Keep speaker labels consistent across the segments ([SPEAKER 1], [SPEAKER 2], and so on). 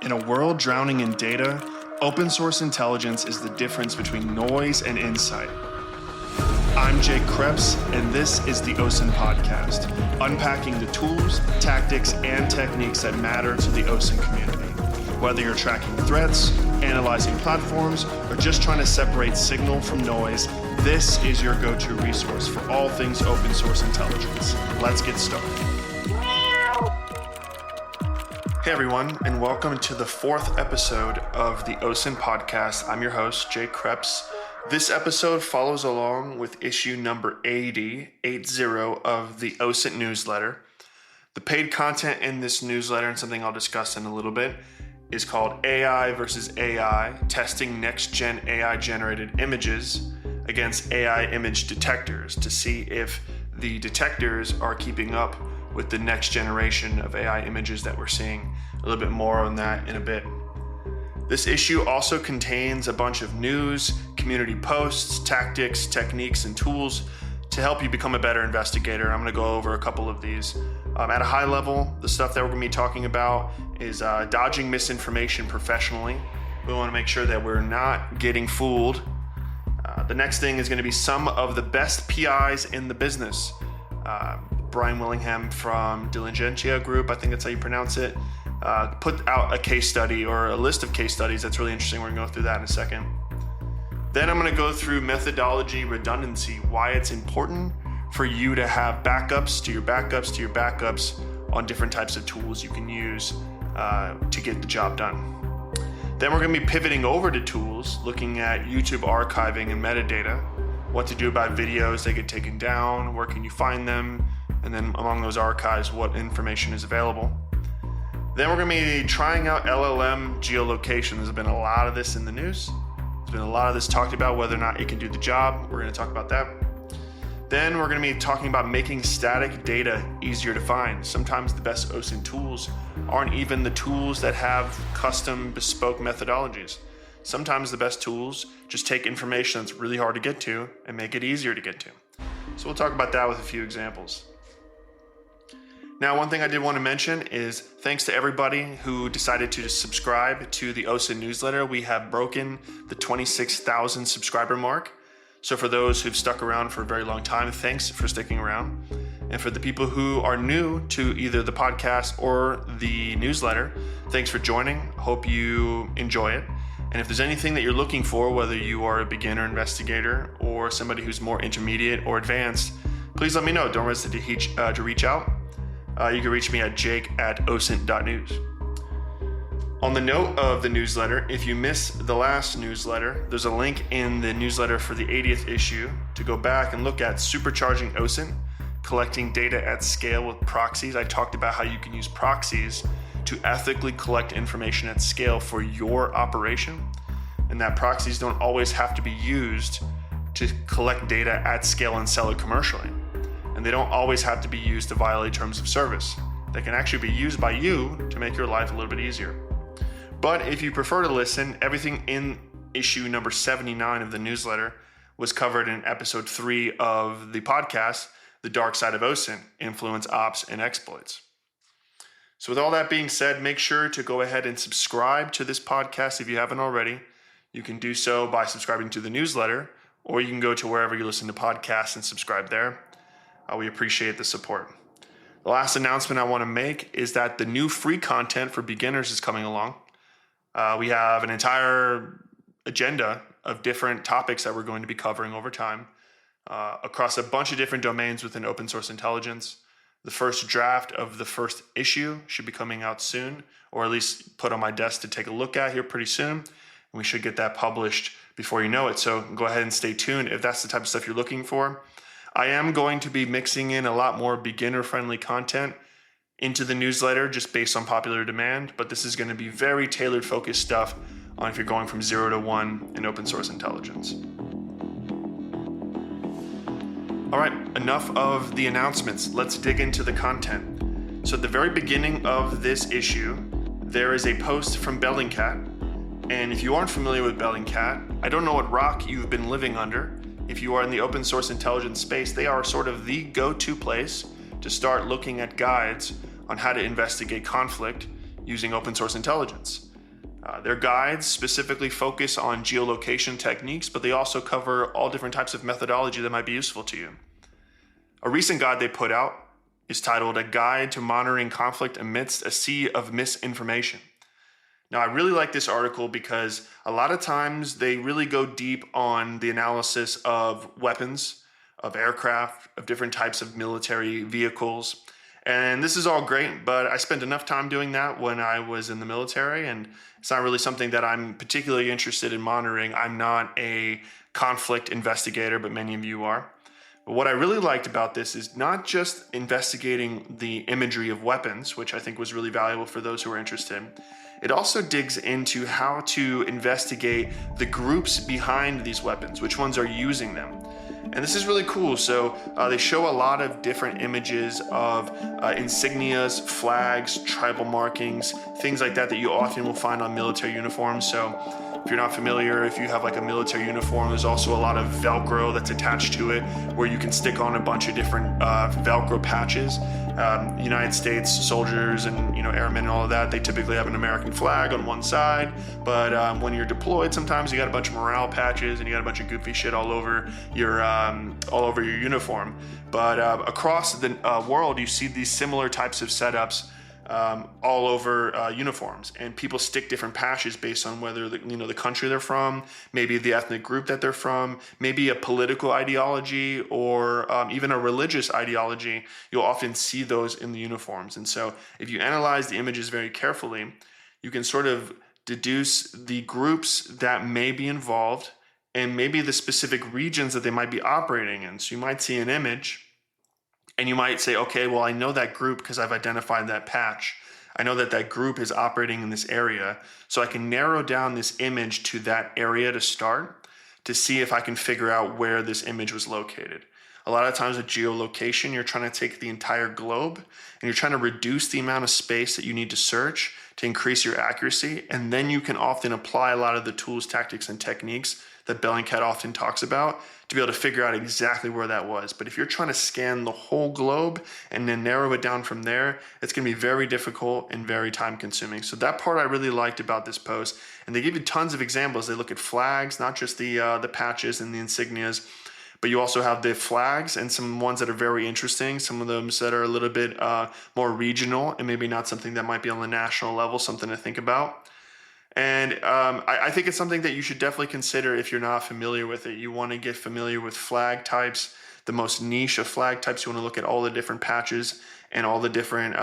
[SPEAKER 1] In a world drowning in data, open source intelligence is the difference between noise and insight. I'm Jake Creps, and this is the OSINT Podcast, unpacking the tools, tactics, and techniques that matter to the OSINT community. Whether you're tracking threats, analyzing platforms, or just trying to separate signal from noise, this is your go-to resource for all things open source intelligence. Let's get started. Hey everyone, and welcome to the fourth episode of the OSINT Podcast. I'm your host, Jake Creps. This episode follows along with issue number 80 of the OSINT newsletter. The paid content in this newsletter, and something I'll discuss in a little bit, is called AI versus AI, testing next-gen AI-generated images against AI image detectors to see if the detectors are keeping up with the next generation of AI images that we're seeing. A little bit more on that in a bit. This issue also contains a bunch of news, community posts, tactics, techniques, and tools to help you become a better investigator. I'm going to go over a couple of these. At a high level, the stuff that we're going to be talking about is dodging misinformation professionally. We want to make sure that we're not getting fooled. The next thing is going to be some of the best PIs in the business. Brian Willingham from Diligentia Group, I think that's how you pronounce it, put out a case study or a list of case studies that's really interesting. We're going to go through that in a second. Then I'm going to go through methodology redundancy, why it's important for you to have backups to your backups to your backups on different types of tools you can use to get the job done. Then we're going to be pivoting over to tools, looking at YouTube archiving and metadata, what to do about videos that get taken down, where can you find them, and then among those archives, what information is available. Then we're going to be trying out LLM geolocation. There's been a lot of this in the news. There's been a lot of this talked about, whether or not it can do the job. We're going to talk about that. Then we're going to be talking about making static data easier to find. Sometimes the best OSINT tools aren't even the tools that have custom bespoke methodologies. Sometimes the best tools just take information that's really hard to get to and make it easier to get to. So we'll talk about that with a few examples. Now, one thing I did want to mention is thanks to everybody who decided to subscribe to the OSINT newsletter. We have broken the 26,000 subscriber mark. So for those who've stuck around for a very long time, thanks for sticking around. And for the people who are new to either the podcast or the newsletter, thanks for joining. Hope you enjoy it. And if there's anything that you're looking for, whether you are a beginner investigator or somebody who's more intermediate or advanced, please let me know. Don't hesitate to reach out. You can reach me at jake@osint.news. On the note of the newsletter, if you missed the last newsletter, there's a link in the newsletter for the 80th issue to go back and look at supercharging OSINT, collecting data at scale with proxies. I talked about how you can use proxies to ethically collect information at scale for your operation, and that proxies don't always have to be used to collect data at scale and sell it commercially. And they don't always have to be used to violate terms of service. They can actually be used by you to make your life a little bit easier. But if you prefer to listen, everything in issue number 79 of the newsletter was covered in episode 3 of the podcast, The Dark Side of OSINT, Influence, Ops, and Exploits. So with all that being said, make sure to go ahead and subscribe to this podcast if you haven't already. You can do so by subscribing to the newsletter, or you can go to wherever you listen to podcasts and subscribe there. We appreciate the support. The last announcement I want to make is that the new free content for beginners is coming along. We have an entire agenda of different topics that we're going to be covering over time across a bunch of different domains within open source intelligence. The first draft of the first issue should be coming out soon, or at least put on my desk to take a look at here pretty soon. And we should get that published before you know it. So go ahead and stay tuned if that's the type of stuff you're looking for. I am going to be mixing in a lot more beginner-friendly content into the newsletter just based on popular demand, but this is going to be very tailored focused stuff on if you're going from 0 to 1 in open source intelligence. All right, enough of the announcements. Let's dig into the content. So at the very beginning of this issue, there is a post from Bellingcat. And if you aren't familiar with Bellingcat, I don't know what rock you've been living under. If you are in the open source intelligence space, they are sort of the go-to place to start looking at guides on how to investigate conflict using open source intelligence. Their guides specifically focus on geolocation techniques, but they also cover all different types of methodology that might be useful to you. A recent guide they put out is titled A Guide to Monitoring Conflict Amidst a Sea of Misinformation. Now, I really like this article because a lot of times they really go deep on the analysis of weapons, of aircraft, of different types of military vehicles. And this is all great, but I spent enough time doing that when I was in the military, and it's not really something that I'm particularly interested in monitoring. I'm not a conflict investigator, but many of you are. But what I really liked about this is not just investigating the imagery of weapons, which I think was really valuable for those who are interested. It also digs into how to investigate the groups behind these weapons, which ones are using them. And this is really cool. So they show a lot of different images of insignias, flags, tribal markings, things like that you often will find on military uniforms. So if you're not familiar, if you have like a military uniform, there's also a lot of Velcro that's attached to it where you can stick on a bunch of different Velcro patches. United States soldiers and airmen and all of that, they typically have an American flag on one side, but when you're deployed, sometimes you got a bunch of morale patches and you got a bunch of goofy shit all over your uniform. But across the world, you see these similar types of setups all over uniforms, and people stick different patches based on whether the country they're from, maybe the ethnic group that they're from, maybe a political ideology, or even a religious ideology. You'll often see those in the uniforms. And so if you analyze the images very carefully, you can sort of deduce the groups that may be involved and maybe the specific regions that they might be operating in. So you might see an image and you might say, okay, well, I know that group because I've identified that patch. I know that that group is operating in this area. So I can narrow down this image to that area to start to see if I can figure out where this image was located. A lot of times with geolocation, you're trying to take the entire globe and you're trying to reduce the amount of space that you need to search to increase your accuracy. And then you can often apply a lot of the tools, tactics, and techniques that Bellingcat often talks about to be able to figure out exactly where that was. But if you're trying to scan the whole globe and then narrow it down from there, it's going to be very difficult and very time consuming. So that part I really liked about this post. And they give you tons of examples. They look at flags, not just the patches and the insignias, but you also have the flags and some ones that are very interesting. Some of them that are a little bit more regional and maybe not something that might be on the national level, something to think about. And I think it's something that you should definitely consider if you're not familiar with it. You want to get familiar with flag types, the most niche of flag types. You want to look at all the different patches and all the different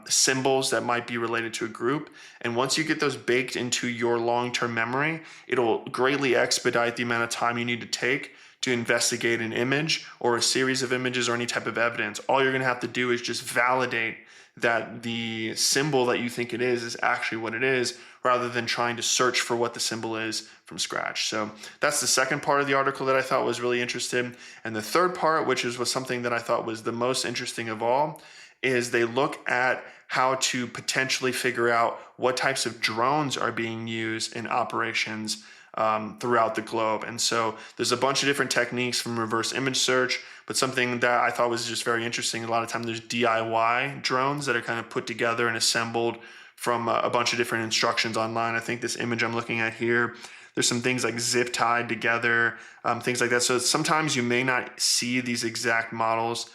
[SPEAKER 1] symbols that might be related to a group. And once you get those baked into your long-term memory, it'll greatly expedite the amount of time you need to take to investigate an image or a series of images or any type of evidence. All you're going to have to do is just validate that the symbol that you think it is actually what it is, rather than trying to search for what the symbol is from scratch. So that's the second part of the article that I thought was really interesting. And the third part, which was something that I thought was the most interesting of all, is they look at how to potentially figure out what types of drones are being used in operations throughout the globe. And so there's a bunch of different techniques from reverse image search, but something that I thought was just very interesting, a lot of times there's DIY drones that are kind of put together and assembled from a bunch of different instructions online. I think this image I'm looking at here, there's some things like zip tied together, things like that. So sometimes you may not see these exact models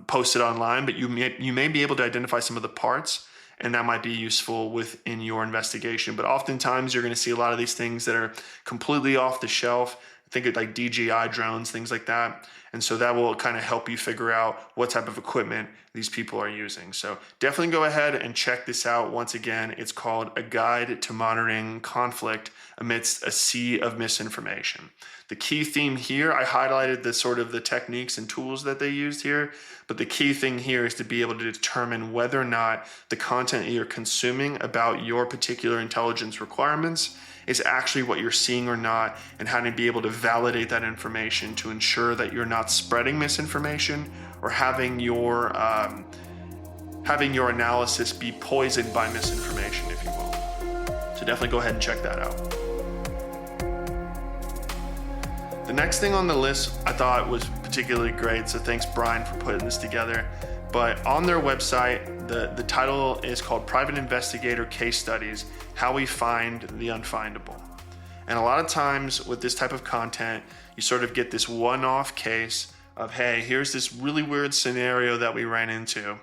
[SPEAKER 1] posted online, but you may be able to identify some of the parts, and that might be useful within your investigation. But oftentimes you're going to see a lot of these things that are completely off the shelf. Think of like DJI drones, things like that. And so that will kind of help you figure out what type of equipment these people are using. So definitely go ahead and check this out. Once again, it's called A Guide to Monitoring Conflict Amidst a Sea of Misinformation. The key theme here, I highlighted the sort of the techniques and tools that they used here, but the key thing here is to be able to determine whether or not the content that you're consuming about your particular intelligence requirements is actually what you're seeing or not, and how to be able to validate that information to ensure that you're not spreading misinformation or having your analysis be poisoned by misinformation, if you will. So definitely go ahead and check that out. The next thing on the list I thought was particularly great, so thanks Brian for putting this together. But on their website, the title is called Private Investigator Case Studies, How We Find the Unfindable. And a lot of times with this type of content, you sort of get this one-off case of, hey, here's this really weird scenario that we ran into,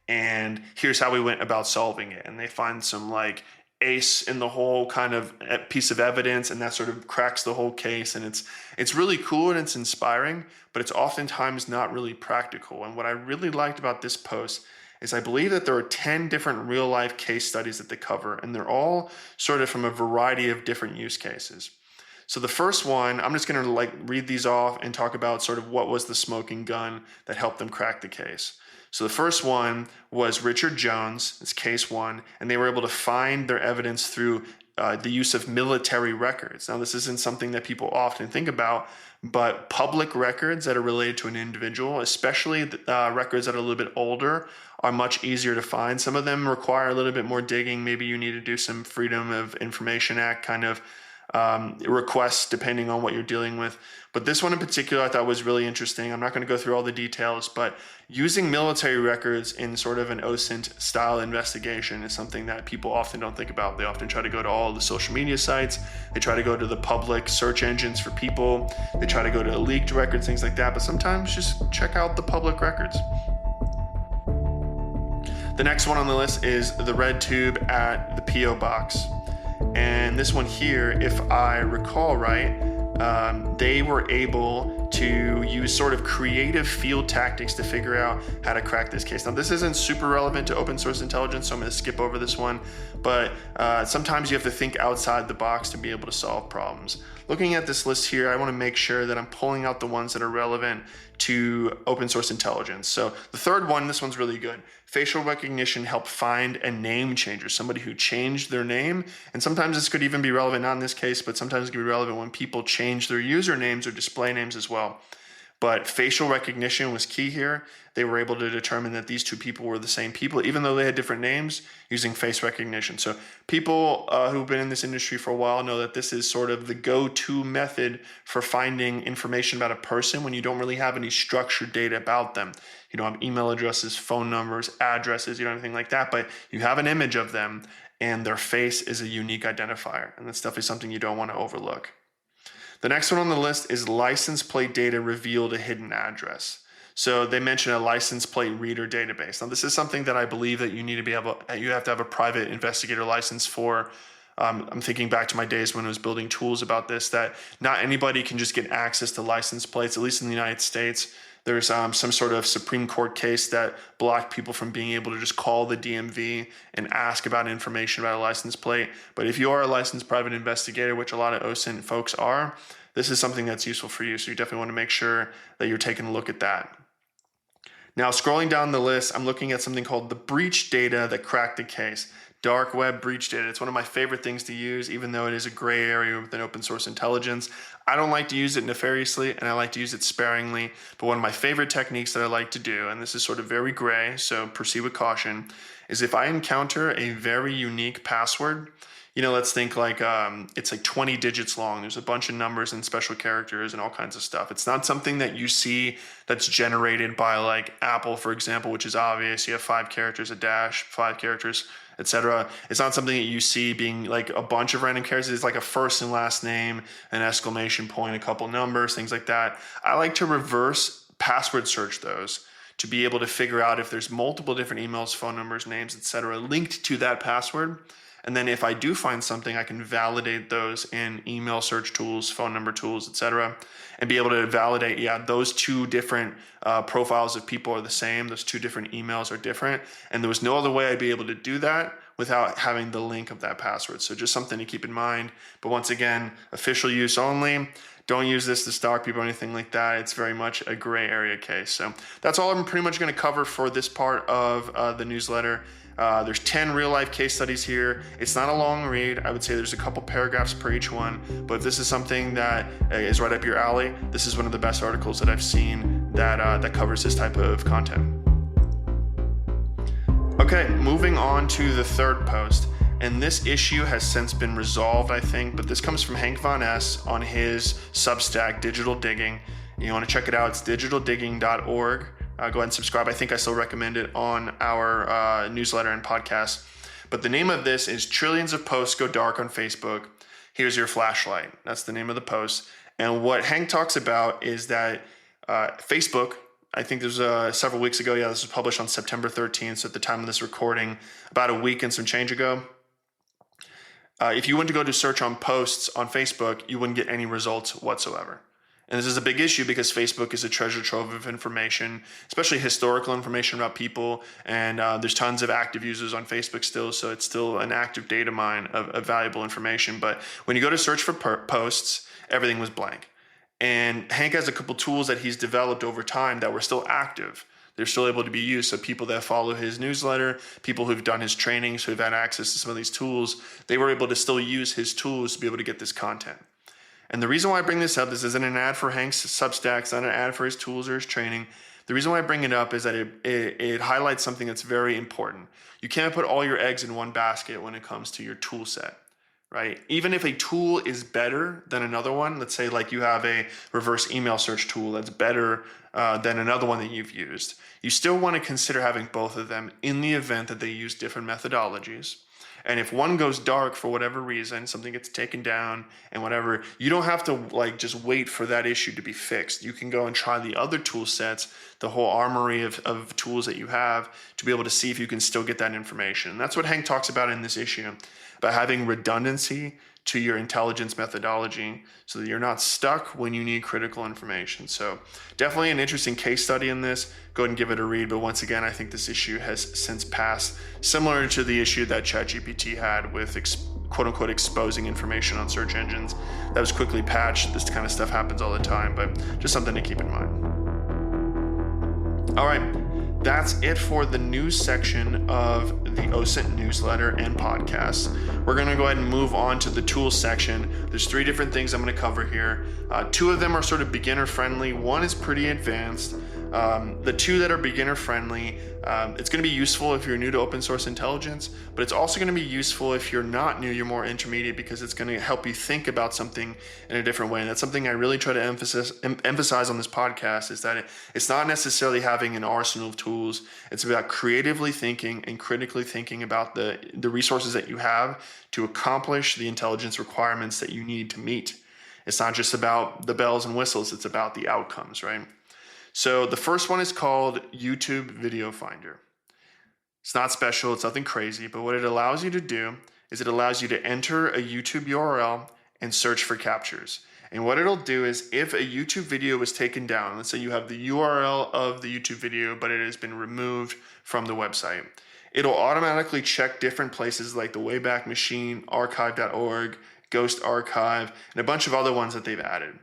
[SPEAKER 1] and here's how we went about solving it. And they find some like ace in the whole kind of piece of evidence, and that sort of cracks the whole case. And it's really cool and it's inspiring, but it's oftentimes not really practical. And what I really liked about this post is I believe that there are 10 different real life case studies that they cover, and they're all sort of from a variety of different use cases. So the first one, I'm just going to read these off and talk about sort of what was the smoking gun that helped them crack the case. So the first one was Richard Jones, it's case one, and they were able to find their evidence through the use of military records. Now, this isn't something that people often think about, but public records that are related to an individual, especially records that are a little bit older, are much easier to find. Some of them require a little bit more digging. Maybe you need to do some Freedom of Information Act kind of requests depending on what you're dealing with. But this one in particular I thought was really interesting. I'm not going to go through all the details, but using military records in sort of an OSINT style investigation is something that people often don't think about. They often try to go to all the social media sites. They try to go to the public search engines for people. They try to go to leaked records, things like that. But sometimes just check out the public records. The next one on the list is the red tube at the P.O. box. And this one here, if I recall right, they were able to use sort of creative field tactics to figure out how to crack this case. Now, this isn't super relevant to open source intelligence, so I'm going to skip over this one. But sometimes you have to think outside the box to be able to solve problems. Looking at this list here, I want to make sure that I'm pulling out the ones that are relevant to open source intelligence. So the third one, this one's really good. Facial recognition helped find a name changer, somebody who changed their name. And sometimes this could even be relevant, not in this case, but sometimes it can be relevant when people change their usernames or display names as well. But facial recognition was key here. They were able to determine that these two people were the same people, even though they had different names, using face recognition. So people who've been in this industry for a while know that this is sort of the go-to method for finding information about a person when you don't really have any structured data about them. You don't have email addresses, phone numbers, addresses, you don't have anything like that, but you have an image of them and their face is a unique identifier. And that's definitely something you don't want to overlook. The next one on the list is license plate data revealed a hidden address. So they mention a license plate reader database. Now, this is something that I believe that you have to have a private investigator license for. I'm thinking back to my days when I was building tools about this, that not anybody can just get access to license plates, at least in the United States. There's some sort of Supreme Court case that blocked people from being able to just call the DMV and ask about information about a license plate. But if you are a licensed private investigator, which a lot of OSINT folks are, this is something that's useful for you. So you definitely want to make sure that you're taking a look at that. Now, scrolling down the list, I'm looking at something called the breach data that cracked the case. Dark web breach data. It's one of my favorite things to use, even though it is a gray area within open source intelligence. I don't like to use it nefariously, and I like to use it sparingly. But one of my favorite techniques that I like to do, and this is sort of very gray, so proceed with caution, is if I encounter a very unique password, let's think it's like 20 digits long. There's a bunch of numbers and special characters and all kinds of stuff. It's not something that you see that's generated by like Apple, for example, which is obvious. You have 5 characters, a dash, 5 characters, etc. It's not something that you see being like a bunch of random characters. It's like a first and last name, an exclamation point, a couple numbers, things like that. I like to reverse password search those to be able to figure out if there's multiple different emails, phone numbers, names, etc. linked to that password. And then if I do find something, I can validate those in email search tools, phone number tools, etc., and be able to validate, those 2 different profiles of people are the same. Those 2 different emails are different. And there was no other way I'd be able to do that without having the link of that password. So just something to keep in mind. But once again, official use only. Don't use this to stalk people or anything like that. It's very much a gray area case. So that's all I'm pretty much going to cover for this part of the newsletter. There's 10 real life case studies here. It's not a long read. I would say there's a couple paragraphs per each one, but if this is something that is right up your alley, this is one of the best articles that I've seen that covers this type of content. Okay, moving on to the third post. And this issue has since been resolved, I think, but this comes from Hank Von S on his Substack, Digital Digging. You want to check it out. It's digitaldigging.org. go ahead and subscribe. I think I still recommend it on our newsletter and podcast. But the name of this is Trillions of Posts Go Dark on Facebook. Here's your flashlight. That's the name of the post. And what Hank talks about is that Facebook, I think there's several weeks ago, this was published on September 13th, so at the time of this recording, about a week and some change ago. If you went to go to search on posts on Facebook, you wouldn't get any results whatsoever. And this is a big issue because Facebook is a treasure trove of information, especially historical information about people. And there's tons of active users on Facebook still, so it's still an active data mine of valuable information. But when you go to search for posts, everything was blank. And Hank has a couple tools that he's developed over time that were still active. They're still able to be used. So people that follow his newsletter, people who've done his trainings, who've had access to some of these tools, they were able to still use his tools to be able to get this content. And the reason why I bring this up, this isn't an ad for Hank's Substack, it's not an ad for his tools or his training. The reason why I bring it up is that it highlights something that's very important. You can't put all your eggs in one basket when it comes to your tool set, right? Even if a tool is better than another one, let's say like you have a reverse email search tool that's better than another one that you've used, you still want to consider having both of them in the event that they use different methodologies. And if one goes dark for whatever reason, something gets taken down and whatever, you don't have to like just wait for that issue to be fixed. You can go and try the other tool sets, the whole armory of tools that you have, to be able to see if you can still get that information. And that's what Hank talks about in this issue, about having redundancy to your intelligence methodology so that you're not stuck when you need critical information. So definitely an interesting case study in this. Go ahead and give it a read. But once again, I think this issue has since passed, similar to the issue that ChatGPT had with quote unquote exposing information on search engines. That was quickly patched. This kind of stuff happens all the time, but just something to keep in mind. All right. That's it for the news section of the OSINT newsletter and podcast. We're going to go ahead and move on to the tools section. There's 3 different things I'm going to cover here. 2 of them are sort of beginner friendly. 1 is pretty advanced. The 2 that are beginner friendly, it's going to be useful if you're new to open source intelligence, but it's also going to be useful if you're not new, you're more intermediate, because it's going to help you think about something in a different way. And that's something I really try to emphasize on this podcast, is that it's not necessarily having an arsenal of tools. It's about creatively thinking and critically thinking about the resources that you have to accomplish the intelligence requirements that you need to meet. It's not just about the bells and whistles, it's about the outcomes, right? So the first one is called YouTube Video Finder. It's not special, it's nothing crazy, but what it allows you to do is it allows you to enter a YouTube URL and search for captures. And what it'll do is, if a YouTube video was taken down, let's say you have the URL of the YouTube video, but it has been removed from the website, it'll automatically check different places like the Wayback Machine, archive.org, Ghost Archive, and a bunch of other ones that they've added.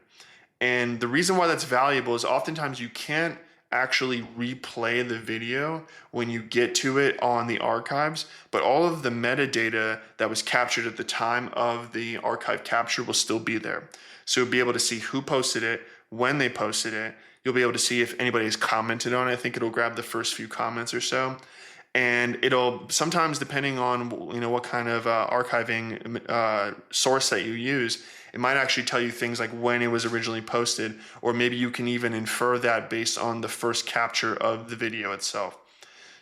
[SPEAKER 1] And the reason why that's valuable is oftentimes you can't actually replay the video when you get to it on the archives, but all of the metadata that was captured at the time of the archive capture will still be there. So you'll be able to see who posted it, when they posted it. You'll be able to see if anybody has commented on it. I think it'll grab the first few comments or so. And it'll sometimes, depending on what kind of archiving source that you use, it might actually tell you things like when it was originally posted, or maybe you can even infer that based on the first capture of the video itself.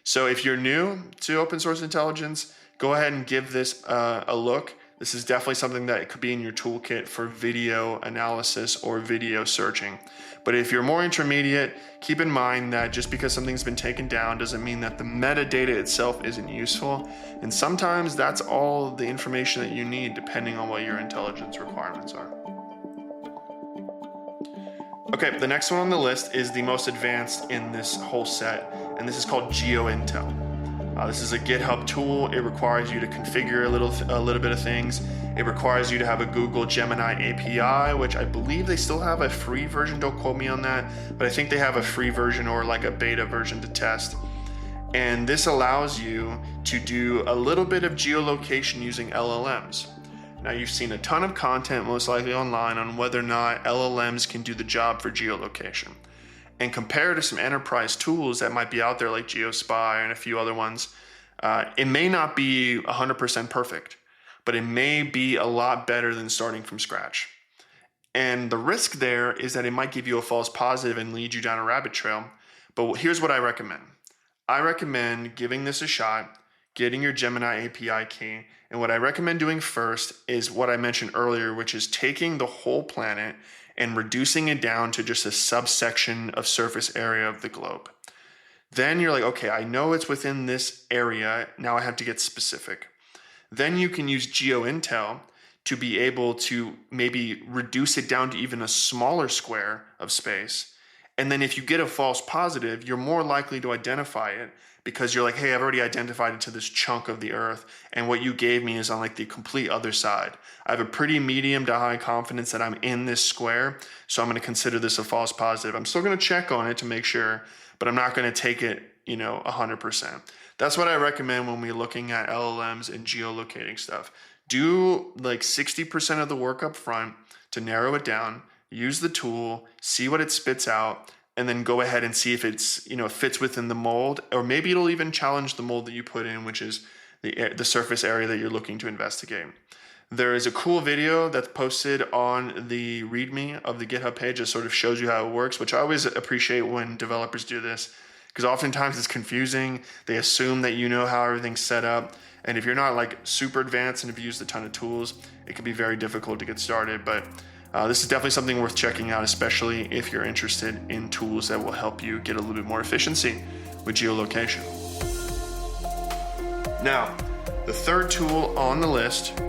[SPEAKER 1] So if you're new to open source intelligence, go ahead and give this a look. This is definitely something that could be in your toolkit for video analysis or video searching. But if you're more intermediate, keep in mind that just because something's been taken down doesn't mean that the metadata itself isn't useful. And sometimes that's all the information that you need, depending on what your intelligence requirements are. Okay, the next one on the list is the most advanced in this whole set, and this is called GeoIntel. This is a GitHub tool. It requires you to configure a little bit of things. It requires you to have a Google Gemini API, which I believe they still have a free version. Don't quote me on that, but I think they have a free version or like a beta version to test. And this allows you to do a little bit of geolocation using LLMs. Now, you've seen a ton of content, most likely online, on whether or not LLMs can do the job for geolocation. And compared to some enterprise tools that might be out there like GeoSpy and a few other ones, it may not be 100% perfect, but it may be a lot better than starting from scratch. And the risk there is that it might give you a false positive and lead you down a rabbit trail. But here's what I recommend. I recommend giving this a shot, getting your Gemini API key. And what I recommend doing first is what I mentioned earlier, which is taking the whole planet and reducing it down to just a subsection of surface area of the globe. Then you're like, okay, I know it's within this area. Now I have to get specific. Then you can use GeoIntel to be able to maybe reduce it down to even a smaller square of space. And then if you get a false positive, you're more likely to identify it because you're like, hey, I've already identified it to this chunk of the earth. And what you gave me is on like the complete other side. I have a pretty medium to high confidence that I'm in this square. So I'm going to consider this a false positive. I'm still going to check on it to make sure, but I'm not going to take it, 100%. That's what I recommend when we're looking at LLMs and geolocating stuff. Do like 60% of the work up front to narrow it down, use the tool, see what it spits out, and then go ahead and see if it's, fits within the mold, or maybe it'll even challenge the mold that you put in, which is the surface area that you're looking to investigate. There is a cool video that's posted on the README of the GitHub page that sort of shows you how it works, which I always appreciate when developers do this, because oftentimes it's confusing. They assume that you know how everything's set up. And if you're not like super advanced and have used a ton of tools, it can be very difficult to get started. But this is definitely something worth checking out, especially if you're interested in tools that will help you get a little bit more efficiency with geolocation. Now, the third tool on the list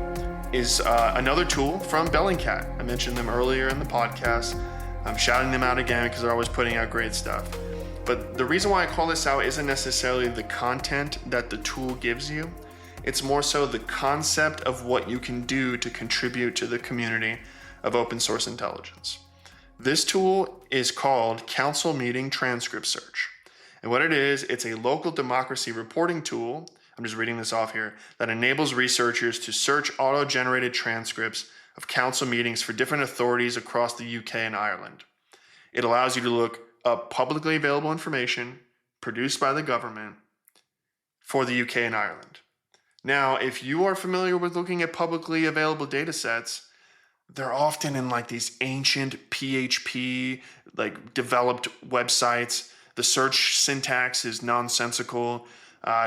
[SPEAKER 1] is another tool from Bellingcat. I mentioned them earlier in the podcast. I'm shouting them out again because they're always putting out great stuff. But the reason why I call this out isn't necessarily the content that the tool gives you. It's more so the concept of what you can do to contribute to the community of open source intelligence. This tool is called Council Meeting Transcript Search. And what it is, it's a local democracy reporting tool, I'm just reading this off here, that enables researchers to search auto-generated transcripts of council meetings for different authorities across the UK and Ireland. It allows you to look up publicly available information produced by the government for the UK and Ireland. Now, if you are familiar with looking at publicly available data sets, they're often in like these ancient PHP, like developed websites. The search syntax is nonsensical.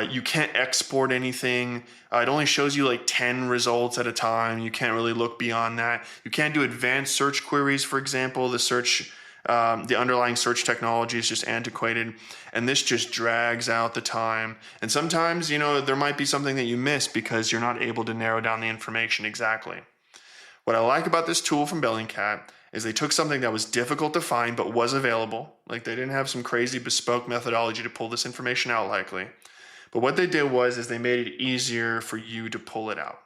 [SPEAKER 1] You can't export anything. It only shows you like 10 results at a time. You can't really look beyond that. You can't do advanced search queries, for example. The underlying search technology is just antiquated, and this just drags out the time. And sometimes, there might be something that you miss because you're not able to narrow down the information exactly. What I like about this tool from Bellingcat is they took something that was difficult to find but was available. Like they didn't have some crazy bespoke methodology to pull this information out likely. But what they did is they made it easier for you to pull it out.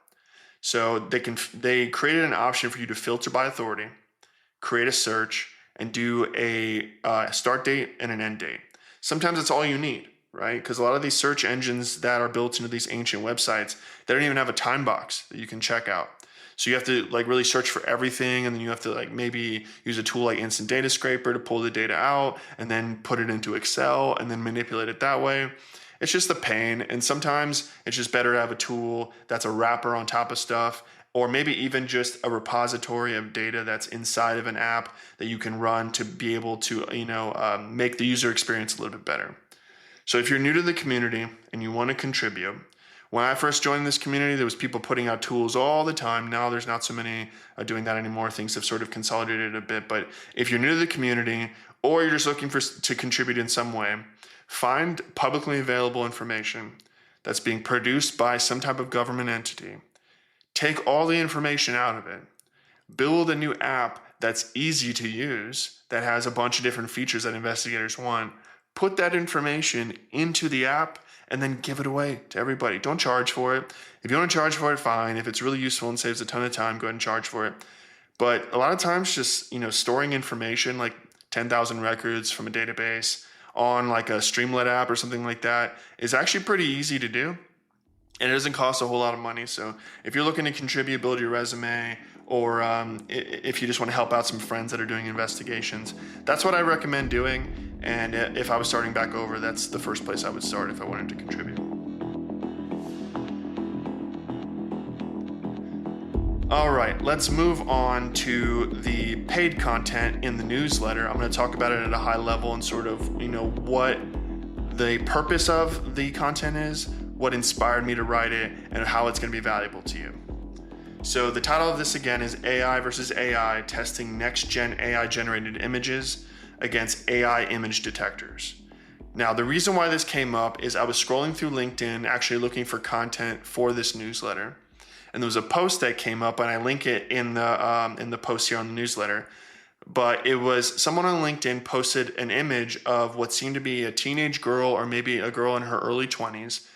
[SPEAKER 1] So they created an option for you to filter by authority, create a search, and do a start date and an end date. Sometimes it's all you need, right? Because a lot of these search engines that are built into these ancient websites, they don't even have a time box that you can check out. So you have to like really search for everything, and then you have to like maybe use a tool like Instant Data Scraper to pull the data out and then put it into Excel and then manipulate it that way. It's just a pain, and sometimes it's just better to have a tool that's a wrapper on top of stuff, or maybe even just a repository of data that's inside of an app that you can run to be able to make the user experience a little bit better. So if you're new to the community and you want to contribute, when I first joined this community, there was people putting out tools all the time. Now there's not so many doing that anymore. Things have sort of consolidated a bit. But if you're new to the community or you're just looking to contribute in some way, find publicly available information that's being produced by some type of government entity. Take all the information out of it. Build a new app that's easy to use, that has a bunch of different features that investigators want. Put that information into the app and then give it away to everybody. Don't charge for it. If you want to charge for it, fine. If it's really useful and saves a ton of time, go ahead and charge for it. But a lot of times just, storing information like 10,000 records from a database on like a Streamlit app or something like that is actually pretty easy to do. And it doesn't cost a whole lot of money. So if you're looking to contribute, build your resume, or if you just want to help out some friends that are doing investigations, that's what I recommend doing. And if I was starting back over, that's the first place I would start if I wanted to contribute. All right, let's move on to the paid content in the newsletter. I'm going to talk about it at a high level and sort of, what the purpose of the content is, what inspired me to write it, and how it's going to be valuable to you. So the title of this again is AI versus AI, testing next-gen AI generated images against AI image detectors. Now, the reason why this came up is I was scrolling through LinkedIn, actually looking for content for this newsletter. And there was a post that came up, and I link it in the post here on the newsletter. But it was someone on LinkedIn posted an image of what seemed to be a teenage girl, or maybe a girl in her early 20s.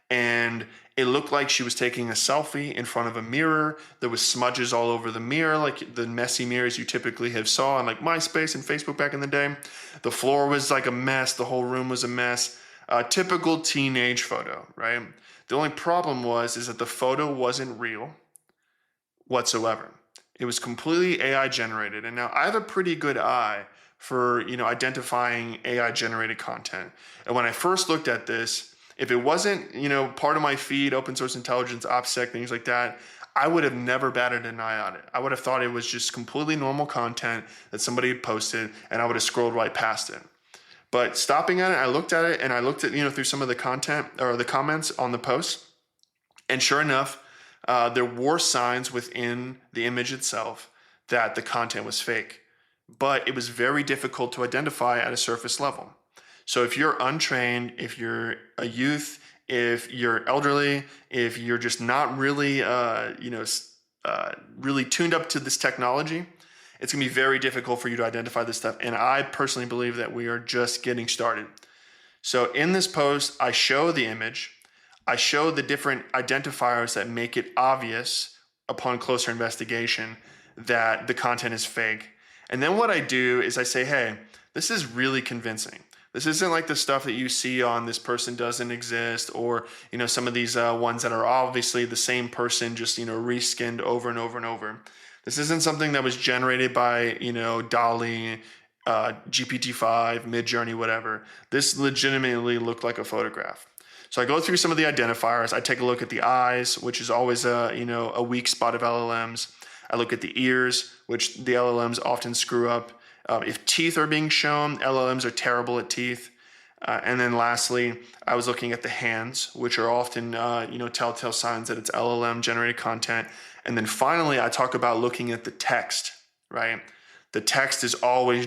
[SPEAKER 1] And it looked like she was taking a selfie in front of a mirror. There was smudges all over the mirror, like the messy mirrors you typically have saw on like MySpace and Facebook back in the day. The floor was like a mess. The whole room was a mess. Typical teenage photo, right? The only problem is that the photo wasn't real whatsoever. It was completely AI generated. And now I have a pretty good eye for, identifying AI generated content. And when I first looked at this, if it wasn't, part of my feed, open source intelligence, OPSEC, things like that, I would have never batted an eye on it. I would have thought it was just completely normal content that somebody had posted, and I would have scrolled right past it. But stopping at it, I looked at it, and I looked at, through some of the content or the comments on the post. And sure enough, there were signs within the image itself that the content was fake. But it was very difficult to identify at a surface level. So if you're untrained, if you're a youth, if you're elderly, if you're just not really, really tuned up to this technology, it's going to be very difficult for you to identify this stuff. And I personally believe that we are just getting started. So in this post, I show the image. I show the different identifiers that make it obvious upon closer investigation that the content is fake. And then what I do is I say, hey, this is really convincing. This isn't like the stuff that you see on This Person Doesn't Exist, or, some of these ones that are obviously the same person, just, reskinned over and over and over. This isn't something that was generated by, DALL-E, GPT-5, Midjourney, whatever. This legitimately looked like a photograph. So I go through some of the identifiers. I take a look at the eyes, which is always a weak spot of LLMs. I look at the ears, which the LLMs often screw up. If teeth are being shown, LLMs are terrible at teeth. And then lastly, I was looking at the hands, which are often, telltale signs that it's LLM generated content. And then finally, I talk about looking at the text, right? The text is always,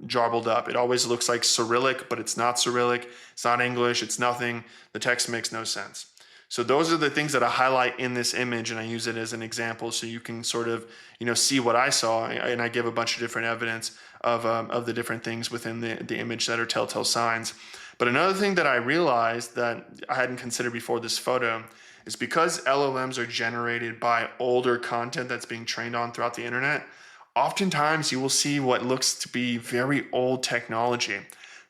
[SPEAKER 1] jarbled up. It always looks like Cyrillic, but it's not Cyrillic. It's not English. It's nothing. The text makes no sense. So those are the things that I highlight in this image, and I use it as an example so you can sort of, see what I saw, and I give a bunch of different evidence of the different things within the image that are telltale signs. But another thing that I realized that I hadn't considered before this photo is because LLMs are generated by older content that's being trained on throughout the internet, oftentimes you will see what looks to be very old technology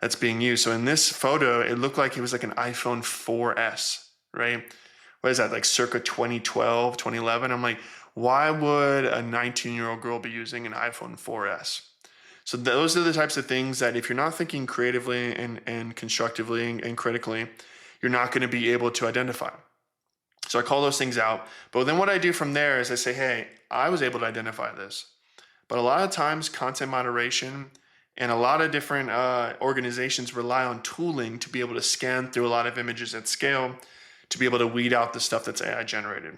[SPEAKER 1] that's being used. So in this photo, it looked like it was like an iPhone 4S. Right? What is that, like circa 2012, 2011? I'm like, why would a 19-year-old girl be using an iPhone 4S? So those are the types of things that if you're not thinking creatively and constructively and critically, you're not going to be able to identify. So I call those things out. But then what I do from there is I say, hey, I was able to identify this. But a lot of times content moderation and a lot of different organizations rely on tooling to be able to scan through a lot of images at scale to be able to weed out the stuff that's AI generated.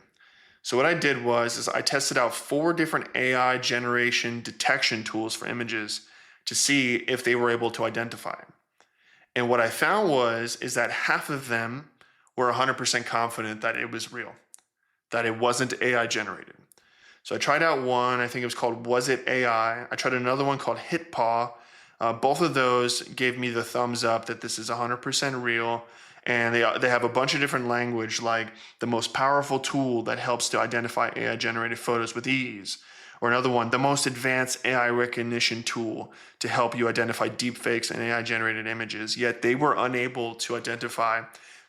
[SPEAKER 1] So what I did is I tested out 4 different AI generation detection tools for images to see if they were able to identify. And what I found is that half of them were 100% confident that it was real, that it wasn't AI generated. So I tried out one, I think it was called Was It AI? I tried another one called HitPaw. Both of those gave me the thumbs up that this is 100% real. And they have a bunch of different language, like the most powerful tool that helps to identify AI-generated photos with ease. Or another one, the most advanced AI recognition tool to help you identify deepfakes and AI-generated images. Yet they were unable to identify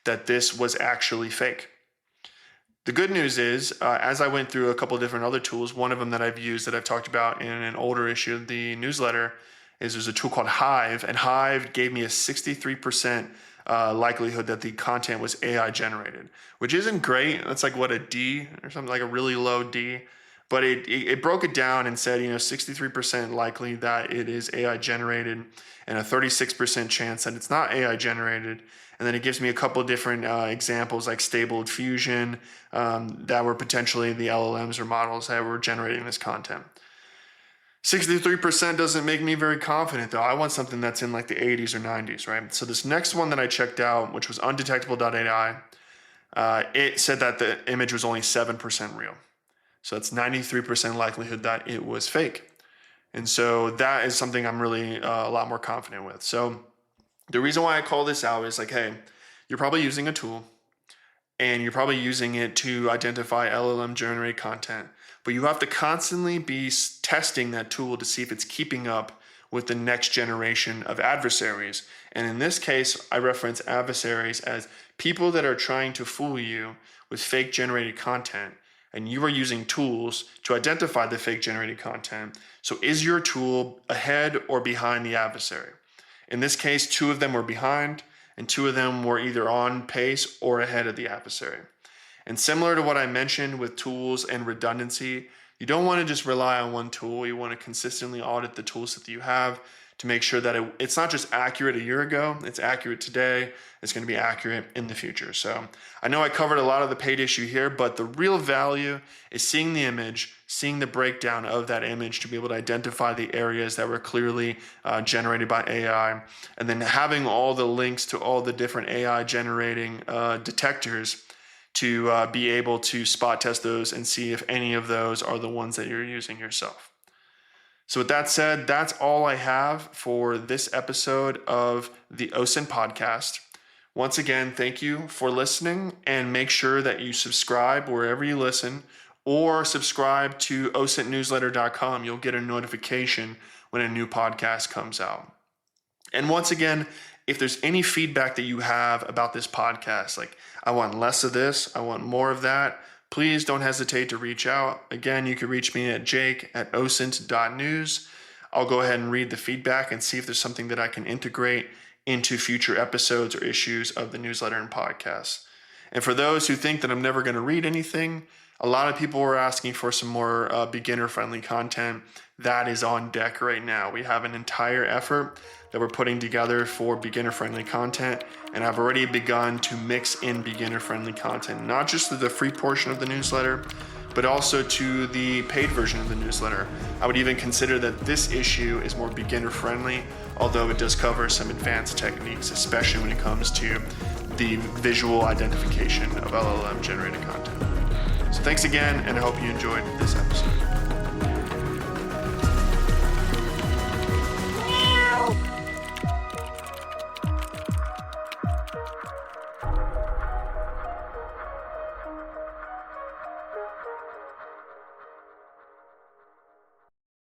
[SPEAKER 1] that this was actually fake. The good news is, as I went through a couple of different other tools, one of them that I've used that I've talked about in an older issue of the newsletter is there's a tool called Hive, and Hive gave me a 63% likelihood that the content was AI generated, which isn't great. That's like what, a D or something, like a really low D. But it broke it down and said, 63% likely that it is AI generated and a 36% chance that it's not AI generated. And then it gives me a couple of different examples like stable diffusion that were potentially the LLMs or models that were generating this content. 63% doesn't make me very confident though. I want something that's in like the 80s or 90s, right? So this next one that I checked out, which was undetectable.ai, it said that the image was only 7% real. So it's 93% likelihood that it was fake. And so that is something I'm really a lot more confident with. So the reason why I call this out is like, hey, you're probably using a tool and you're probably using it to identify LLM generated content, but you have to constantly be testing that tool to see if it's keeping up with the next generation of adversaries. And in this case, I reference adversaries as people that are trying to fool you with fake generated content, and you are using tools to identify the fake generated content. So is your tool ahead or behind the adversary? In this case, 2 of them were behind and 2 of them were either on pace or ahead of the adversary. And similar to what I mentioned with tools and redundancy, you don't want to just rely on one tool. You want to consistently audit the tools that you have to make sure that it's not just accurate a year ago, it's accurate today, it's going to be accurate in the future. So I know I covered a lot of the paid issue here, but the real value is seeing the image, seeing the breakdown of that image to be able to identify the areas that were clearly generated by AI, and then having all the links to all the different AI generating detectors to be able to spot test those and see if any of those are the ones that you're using yourself. So with that said, that's all I have for this episode of the OSINT Podcast. Once again, thank you for listening, and make sure that you subscribe wherever you listen, or subscribe to osintnewsletter.com. You'll get a notification when a new podcast comes out. And once again, if there's any feedback that you have about this podcast, like I want less of this, I want more of that, please don't hesitate to reach out. Again, you can reach me at jake@osint.news. I'll go ahead and read the feedback and see if there's something that I can integrate into future episodes or issues of the newsletter and podcast. And for those who think that I'm never going to read anything, a lot of people were asking for some more beginner-friendly content. That is on deck right now. We have an entire effort that we're putting together for beginner-friendly content, and I've already begun to mix in beginner-friendly content, not just to the free portion of the newsletter, but also to the paid version of the newsletter. I would even consider that this issue is more beginner-friendly, although it does cover some advanced techniques, especially when it comes to the visual identification of LLM-generated content. So thanks again, and I hope you enjoyed this episode.